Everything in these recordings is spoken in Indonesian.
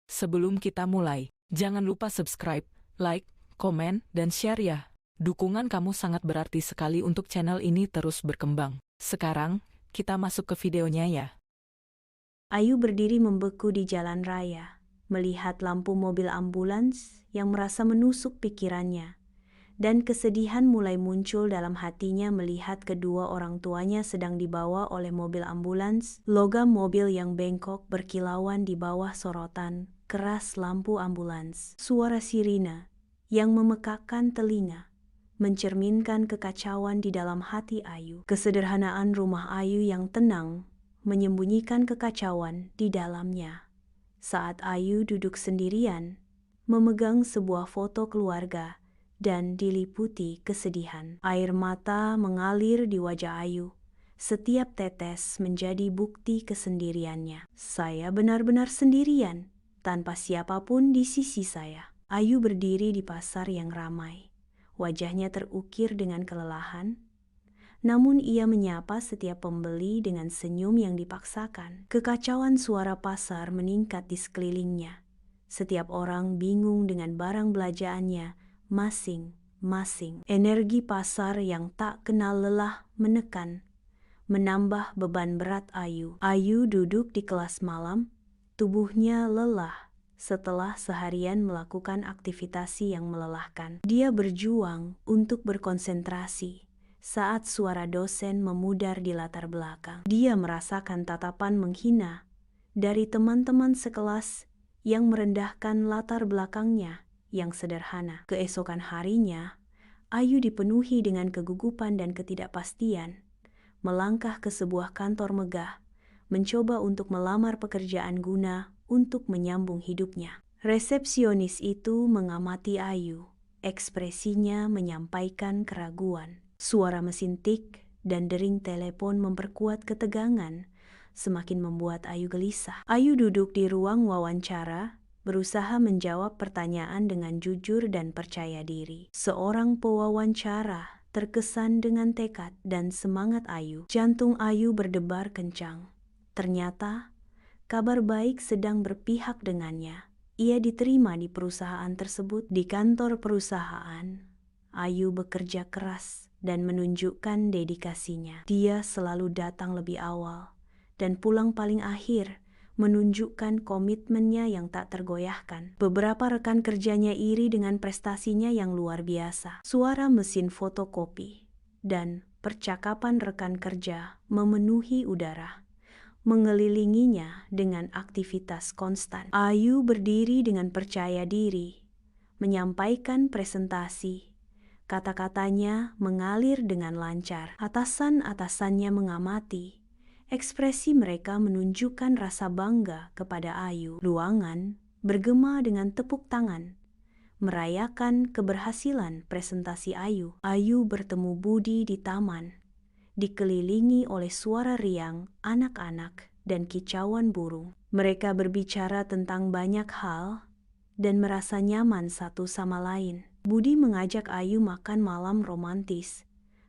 Sebelum kita mulai, jangan lupa subscribe, like, komen, dan share ya. Dukungan kamu sangat berarti sekali untuk channel ini terus berkembang. Sekarang, kita masuk ke videonya ya. Ayu berdiri membeku di jalan raya, melihat lampu mobil ambulans yang merasa menusuk pikirannya. Dan kesedihan mulai muncul dalam hatinya melihat kedua orang tuanya sedang dibawa oleh mobil ambulans. Logam mobil yang bengkok berkilauan di bawah sorotan keras lampu ambulans. Suara sirine yang memekakkan telinga mencerminkan kekacauan di dalam hati Ayu. Kesederhanaan rumah Ayu yang tenang menyembunyikan kekacauan di dalamnya. Saat Ayu duduk sendirian, memegang sebuah foto keluarga dan diliputi kesedihan. Air mata mengalir di wajah Ayu. Setiap tetes menjadi bukti kesendiriannya. Saya benar-benar sendirian, tanpa siapapun di sisi saya. Ayu berdiri di pasar yang ramai. Wajahnya terukir dengan kelelahan, namun ia menyapa setiap pembeli dengan senyum yang dipaksakan. Kekacauan suara pasar meningkat di sekelilingnya. Setiap orang bingung dengan barang belanjaannya masing-masing. Energi pasar yang tak kenal lelah menekan, menambah beban berat Ayu. Ayu duduk di kelas malam, tubuhnya lelah setelah seharian melakukan aktivitas yang melelahkan. Dia berjuang untuk berkonsentrasi saat suara dosen memudar di latar belakang. Dia merasakan tatapan menghina dari teman-teman sekelas yang merendahkan latar belakangnya yang sederhana. Keesokan harinya, Ayu dipenuhi dengan kegugupan dan ketidakpastian. Melangkah ke sebuah kantor megah, mencoba untuk melamar pekerjaan guna untuk menyambung hidupnya. Resepsionis itu mengamati Ayu. Ekspresinya menyampaikan keraguan. Suara mesin tik dan dering telepon memperkuat ketegangan, semakin membuat Ayu gelisah. Ayu duduk di ruang wawancara, berusaha menjawab pertanyaan dengan jujur dan percaya diri. Seorang pewawancara terkesan dengan tekad dan semangat Ayu. Jantung Ayu berdebar kencang. Ternyata, kabar baik sedang berpihak dengannya. Ia diterima di perusahaan tersebut. Di kantor perusahaan, Ayu bekerja keras dan menunjukkan dedikasinya. Dia selalu datang lebih awal dan pulang paling akhir, menunjukkan komitmennya yang tak tergoyahkan. Beberapa rekan kerjanya iri dengan prestasinya yang luar biasa. Suara mesin fotokopi dan percakapan rekan kerja memenuhi udara, mengelilinginya dengan aktivitas konstan. Ayu berdiri dengan percaya diri, menyampaikan presentasi. Kata-katanya mengalir dengan lancar. Atasan-atasannya mengamati. Ekspresi mereka menunjukkan rasa bangga kepada Ayu. Ruangan bergema dengan tepuk tangan, merayakan keberhasilan presentasi Ayu. Ayu bertemu Budi di taman, dikelilingi oleh suara riang anak-anak dan kicauan burung. Mereka berbicara tentang banyak hal dan merasa nyaman satu sama lain. Budi mengajak Ayu makan malam romantis.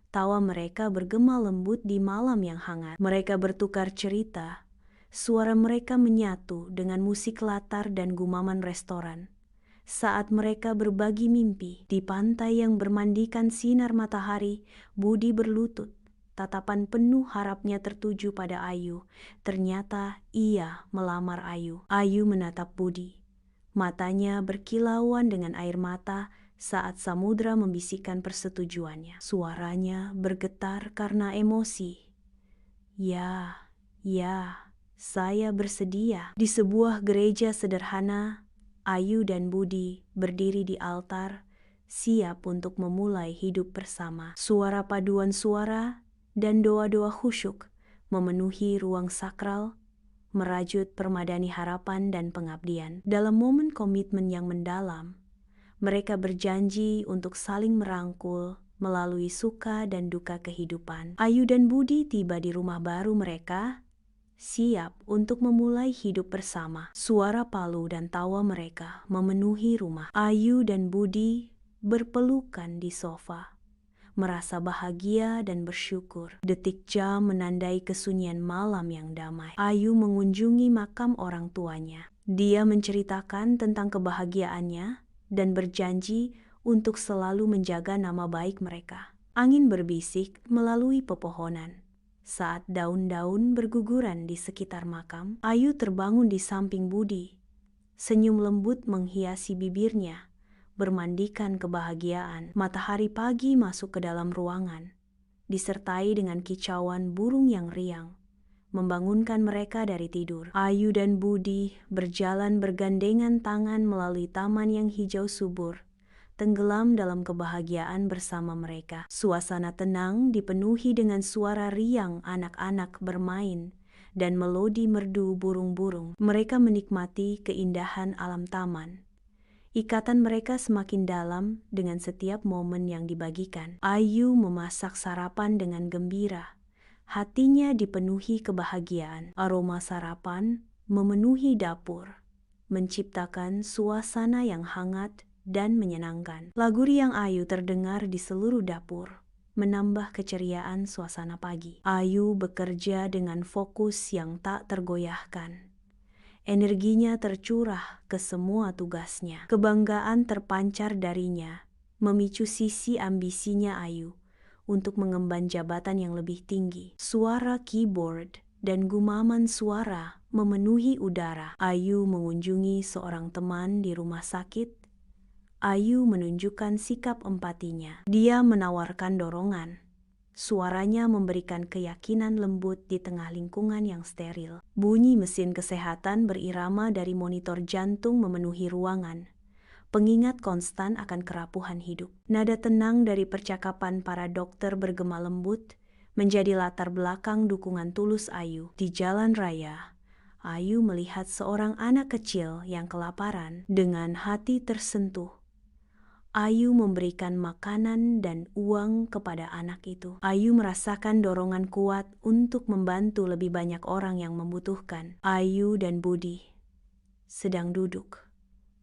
Tawa mereka bergema lembut di malam yang hangat. Mereka bertukar cerita. Suara mereka menyatu dengan musik latar dan gumaman restoran. Saat mereka berbagi mimpi di pantai yang bermandikan sinar matahari, Budi berlutut. Tatapan penuh harapnya tertuju pada Ayu. Ternyata ia melamar Ayu. Ayu menatap Budi. Matanya berkilauan dengan air mata saat samudra membisikkan persetujuannya. Suaranya bergetar karena emosi. Ya, saya bersedia. Di sebuah gereja sederhana, Ayu dan Budi berdiri di altar, siap untuk memulai hidup bersama. Suara paduan suara dan doa-doa khusyuk memenuhi ruang sakral, merajut permadani harapan dan pengabdian. Dalam momen komitmen yang mendalam, mereka berjanji untuk saling merangkul melalui suka dan duka kehidupan. Ayu dan Budi tiba di rumah baru mereka, siap untuk memulai hidup bersama. Suara palu dan tawa mereka memenuhi rumah. Ayu dan Budi berpelukan di sofa, merasa bahagia dan bersyukur. Detik jam menandai kesunyian malam yang damai. Ayu mengunjungi makam orang tuanya. Dia menceritakan tentang kebahagiaannya dan berjanji untuk selalu menjaga nama baik mereka. Angin berbisik melalui pepohonan. Saat daun-daun berguguran di sekitar makam, Ayu terbangun di samping Budi. Senyum lembut menghiasi bibirnya, bermandikan kebahagiaan. Matahari pagi masuk ke dalam ruangan, disertai dengan kicauan burung yang riang, membangunkan mereka dari tidur. Ayu dan Budi berjalan bergandengan tangan melalui taman yang hijau subur, tenggelam dalam kebahagiaan bersama mereka. Suasana tenang dipenuhi dengan suara riang anak-anak bermain dan melodi merdu burung-burung. Mereka menikmati keindahan alam taman. Ikatan mereka semakin dalam dengan setiap momen yang dibagikan. Ayu memasak sarapan dengan gembira. Hatinya dipenuhi kebahagiaan. Aroma sarapan memenuhi dapur, menciptakan suasana yang hangat dan menyenangkan. Lagu riang Ayu terdengar di seluruh dapur, menambah keceriaan suasana pagi. Ayu bekerja dengan fokus yang tak tergoyahkan. Energinya tercurah ke semua tugasnya. Kebanggaan terpancar darinya, memicu sisi ambisinya Ayu untuk mengemban jabatan yang lebih tinggi. Suara keyboard dan gumaman suara memenuhi udara. Ayu mengunjungi seorang teman di rumah sakit. Ayu menunjukkan sikap empatinya. Dia menawarkan dorongan. Suaranya memberikan keyakinan lembut di tengah lingkungan yang steril. Bunyi mesin kesehatan berirama dari monitor jantung memenuhi ruangan, pengingat konstan akan kerapuhan hidup. Nada tenang dari percakapan para dokter bergema lembut menjadi latar belakang dukungan tulus Ayu. Di jalan raya, Ayu melihat seorang anak kecil yang kelaparan. Dengan hati tersentuh, Ayu memberikan makanan dan uang kepada anak itu. Ayu merasakan dorongan kuat untuk membantu lebih banyak orang yang membutuhkan. Ayu dan Budi sedang duduk.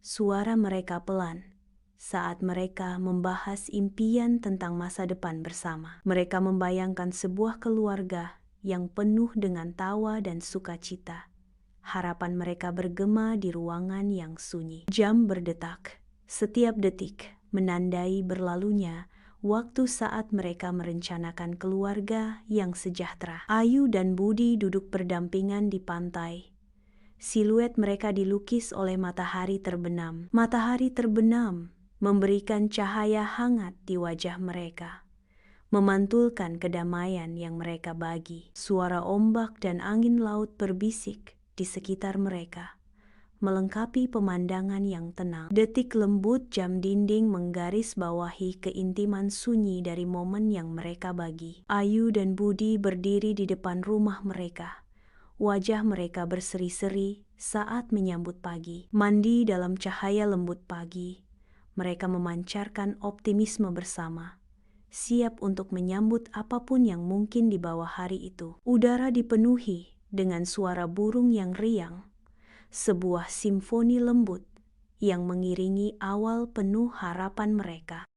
Suara mereka pelan saat mereka membahas impian tentang masa depan bersama. Mereka membayangkan sebuah keluarga yang penuh dengan tawa dan sukacita. Harapan mereka bergema di ruangan yang sunyi. Jam berdetak. Setiap detik menandai berlalunya waktu saat mereka merencanakan keluarga yang sejahtera. Ayu dan Budi duduk berdampingan di pantai. Siluet mereka dilukis oleh matahari terbenam. Matahari terbenam memberikan cahaya hangat di wajah mereka, memantulkan kedamaian yang mereka bagi. Suara ombak dan angin laut berbisik di sekitar mereka, melengkapi pemandangan yang tenang. Detik lembut jam dinding menggaris bawahi keintiman sunyi dari momen yang mereka bagi. Ayu dan Budi berdiri di depan rumah mereka. Wajah mereka berseri-seri saat menyambut pagi. Mandi dalam cahaya lembut pagi, mereka memancarkan optimisme bersama, siap untuk menyambut apapun yang mungkin di bawah hari itu. Udara dipenuhi dengan suara burung yang riang, sebuah simfoni lembut yang mengiringi awal penuh harapan mereka.